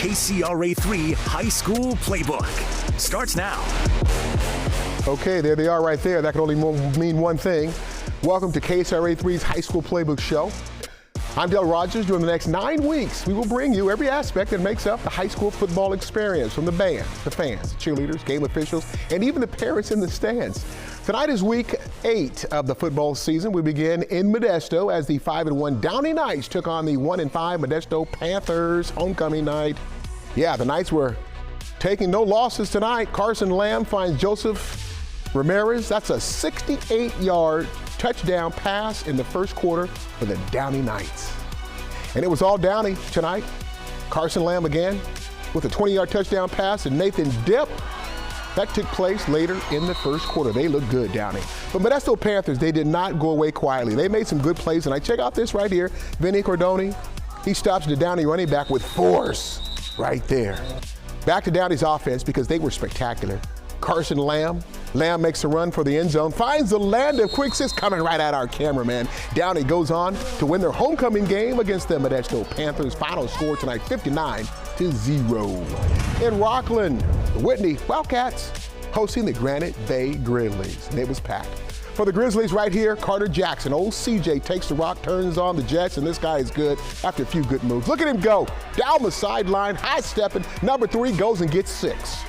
KCRA3 High School Playbook starts now. Okay, there they are right there. That can only mean one thing. Welcome to KCRA3's High School Playbook show. I'm Del Rogers. During the next 9 weeks, we will bring you every aspect that makes up the high school football experience, from the band, the fans, the cheerleaders, game officials, and even the parents in the stands. Tonight is week 8 of the football season. We begin in Modesto as the 5-1 Downey Knights took on the 1-5 Modesto Panthers homecoming night. Yeah, the Knights were taking no losses tonight. Carson Lamb finds Joseph Ramirez. That's a 68-yard touchdown pass in the first quarter for the Downey Knights. And it was all Downey tonight. Carson Lamb again with a 20-yard touchdown pass, and Nathan Depp. That took place later in the first quarter. They look good, Downey. But Modesto Panthers, they did not go away quietly. They made some good plays, and check out this right here. Vinny Cordoni, he stops the Downey running back with force right there. Back to Downey's offense because they were spectacular. Carson Lamb makes a run for the end zone, finds the land of quick six coming right at our cameraman. Downey goes on to win their homecoming game against the Modesto Panthers. Final score tonight, 59-0. In Rockland, the Whitney Wildcats hosting the Granite Bay Grizzlies, and it was packed. For the Grizzlies right here, Carter Jackson. Old CJ takes the rock, turns on the Jets, and this guy is good after a few good moves. Look at him go down the sideline, high-stepping. Number 3 goes and gets 6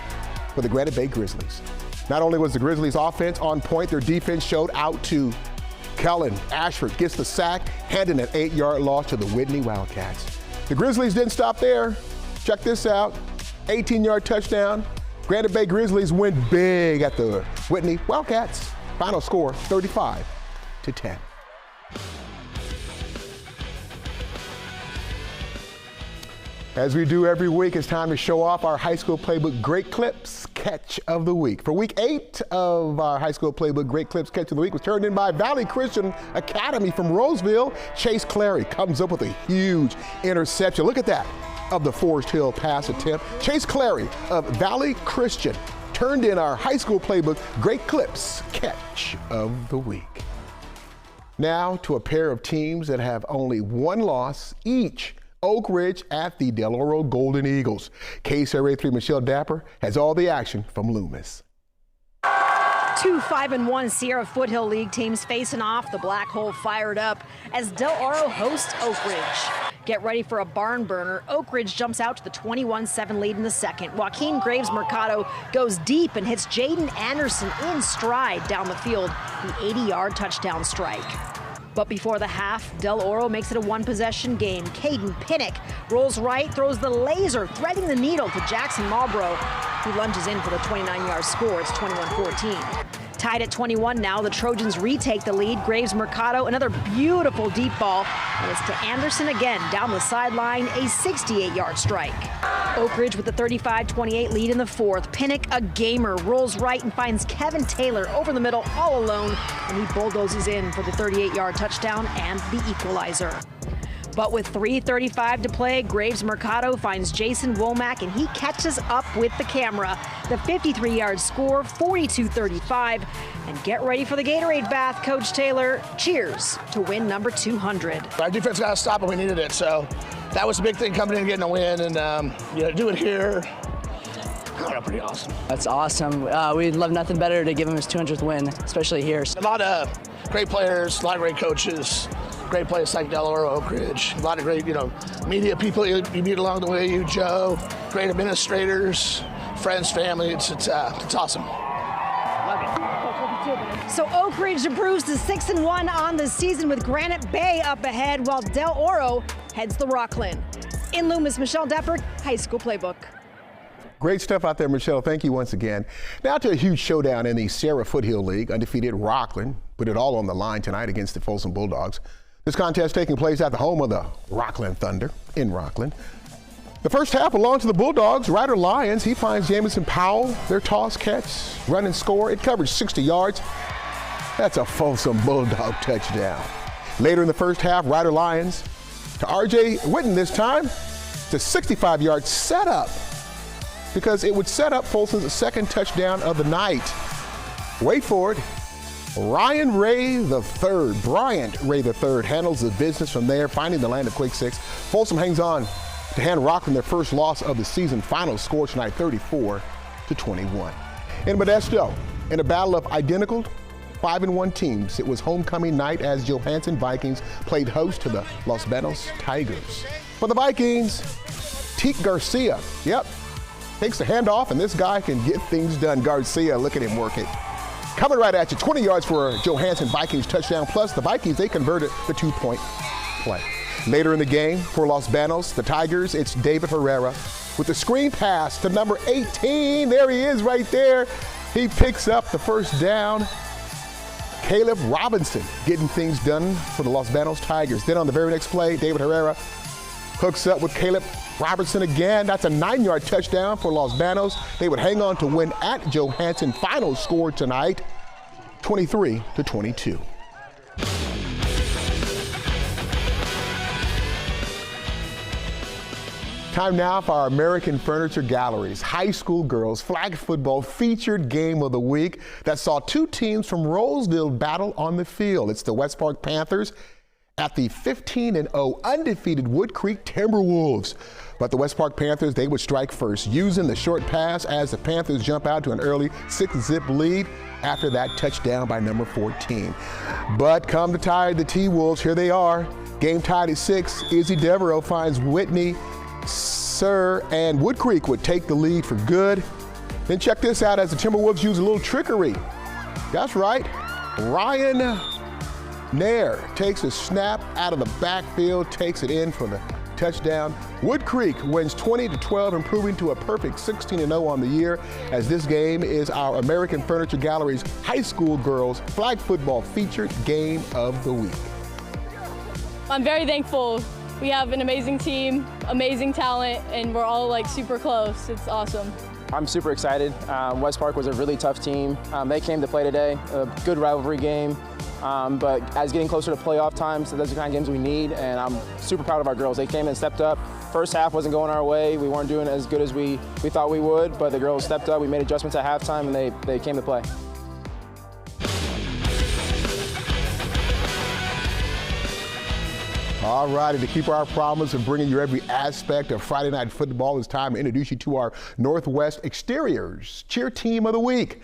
for the Granite Bay Grizzlies. Not only was the Grizzlies offense on point, their defense showed out to Kellen Ashford gets the sack, handing an 8-yard loss to the Whitney Wildcats. The Grizzlies didn't stop there. Check this out, 18-yard touchdown. Granite Bay Grizzlies win big at the Whitney Wildcats. Final score, 35-10. As we do every week, it's time to show off our High School Playbook Great Clips Catch of the Week. For week 8 of our High School Playbook Great Clips Catch of the Week was turned in by Valley Christian Academy from Roseville. Chase Clary comes up with a huge interception. Look at that, of the Forest Hill pass attempt. Chase Clary of Valley Christian turned in our High School Playbook Great Clips Catch of the Week. Now to a pair of teams that have only one loss each. Oak Ridge at the Del Oro Golden Eagles. KCRA3 Michelle Dapper has all the action from Loomis. 2 5-1 Sierra Foothill League teams facing off. The Black Hole fired up as Del Oro hosts Oak Ridge. Get ready for a barn burner. Oak Ridge jumps out to the 21-7 lead in the second. Joaquin Graves Mercado goes deep and hits Jaden Anderson in stride down the field, the 80-yard touchdown strike. But before the half, Del Oro makes it a one-possession game. Caden Pinnock rolls right, throws the laser, threading the needle to Jackson Marlborough, who lunges in for the 29-yard score. It's 21-14. Tied at 21 now, the Trojans retake the lead. Graves Mercado, another beautiful deep ball, and it's to Anderson again down the sideline, a 68-yard strike. Oak Ridge with the 35-28 lead in the fourth. Pinnock, a gamer, rolls right and finds Kevin Taylor over the middle all alone, and he bulldozes in for the 38-yard touchdown and the equalizer. But with 3:35 to play, Graves Mercado finds Jason Womack, and he catches up with the camera. The 53-yard score, 42-35. And get ready for the Gatorade bath, Coach Taylor. Cheers to win number 200. Our defense got to stop it. We needed it. So that was a big thing, coming in and getting a win. And do it here. Pretty awesome. That's awesome. We'd love nothing better to give him his 200th win, especially here. A lot of great players, a lot of great coaches. Great place like Del Oro, Oak Ridge. A lot of great, media people you meet along the way. You, Joe, great administrators, friends, family. It's awesome. Love it. So Oak Ridge improves to 6-1 on the season with Granite Bay up ahead, while Del Oro heads the Rockland. In Loomis, Michelle Dapper, High School Playbook. Great stuff out there, Michelle. Thank you once again. Now to a huge showdown in the Sierra Foothill League. Undefeated Rockland put it all on the line tonight against the Folsom Bulldogs. This contest taking place at the home of the Rockland Thunder in Rockland. The first half belongs to the Bulldogs. Ryder Lyons, he finds Jamison Powell, their toss catch, run and score. It covers 60 yards. That's a Folsom Bulldog touchdown. Later in the first half, Ryder Lyons to R.J. Witten this time. It's a 65-yard setup because it would set up Folsom's second touchdown of the night. Wait for it. Bryant Ray III handles the business from there, finding the land of quick six. Folsom hangs on to hand Rockland their first loss of the season. Final score tonight, 34-21. In Modesto, in a battle of identical 5-1 teams, it was homecoming night as Johansen Vikings played host to the Los Banos Tigers. For the Vikings, Teak Garcia, takes the handoff, and this guy can get things done. Garcia, look at him work it. Coming right at you, 20 yards for a Johansen Vikings touchdown, plus the Vikings, they converted the 2-point play. Later in the game for Los Banos, the Tigers, it's David Herrera with the screen pass to number 18. There he is right there. He picks up the first down. Caleb Robinson getting things done for the Los Banos Tigers. Then on the very next play, David Herrera hooks up with Caleb Robinson again. That's a 9-yard touchdown for Los Banos. They would hang on to win at Johansen. Final score tonight, 23-22. Time now for our American Furniture Gallery's high school girls flag football featured game of the week that saw two teams from Roseville battle on the field. It's the West Park Panthers at the 15-0 undefeated Wood Creek Timberwolves. But the West Park Panthers, they would strike first, using the short pass as the Panthers jump out to an early 6-zip lead after that touchdown by number 14. But come to tie the T-Wolves, here they are. Game tied at 6. Izzy Devereaux finds Whitney Sir, and Wood Creek would take the lead for good. Then check this out as the Timberwolves use a little trickery. That's right, Ryan Nair takes a snap out of the backfield, takes it in for the touchdown. Wood Creek wins 20-12, improving to a perfect 16-0 on the year, as this game is our American Furniture Gallery's high school girls flag football featured game of the week. I'm very thankful. We have an amazing team, amazing talent, and we're all like super close. It's awesome. I'm super excited. West Park was a really tough team. They came to play today, a good rivalry game. But as getting closer to playoff time, so those are the kind of games we need, and I'm super proud of our girls. They came and stepped up. First half wasn't going our way. We weren't doing as good as we thought we would, but the girls stepped up. We made adjustments at halftime, and they came to play. All righty, to keep our promise of bringing you every aspect of Friday Night Football, it's time to introduce you to our Northwest Exteriors Cheer Team of the Week.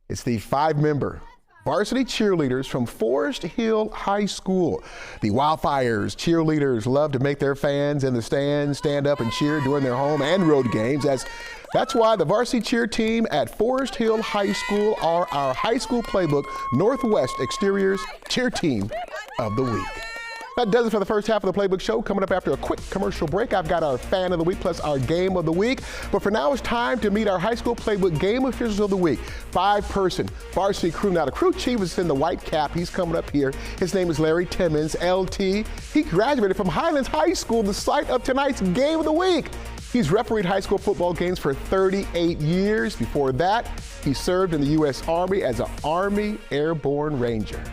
It's the 5-member varsity cheerleaders from Forest Hill High School. The Wildfires cheerleaders love to make their fans in the stands stand up and cheer during their home and road games. That's why the varsity cheer team at Forest Hill High School are our high school playbook Northwest Exteriors Cheer Team of the Week. That does it for the first half of the Playbook Show. Coming up after a quick commercial break, I've got our Fan of the Week plus our Game of the Week. But for now, it's time to meet our high school Playbook Game Officials of the Week. 5-person varsity crew. Now, the crew chief is in the white cap. He's coming up here. His name is Larry Timmons, LT. He graduated from Highlands High School, the site of tonight's Game of the Week. He's refereed high school football games for 38 years. Before that, he served in the U.S. Army as an Army Airborne Ranger.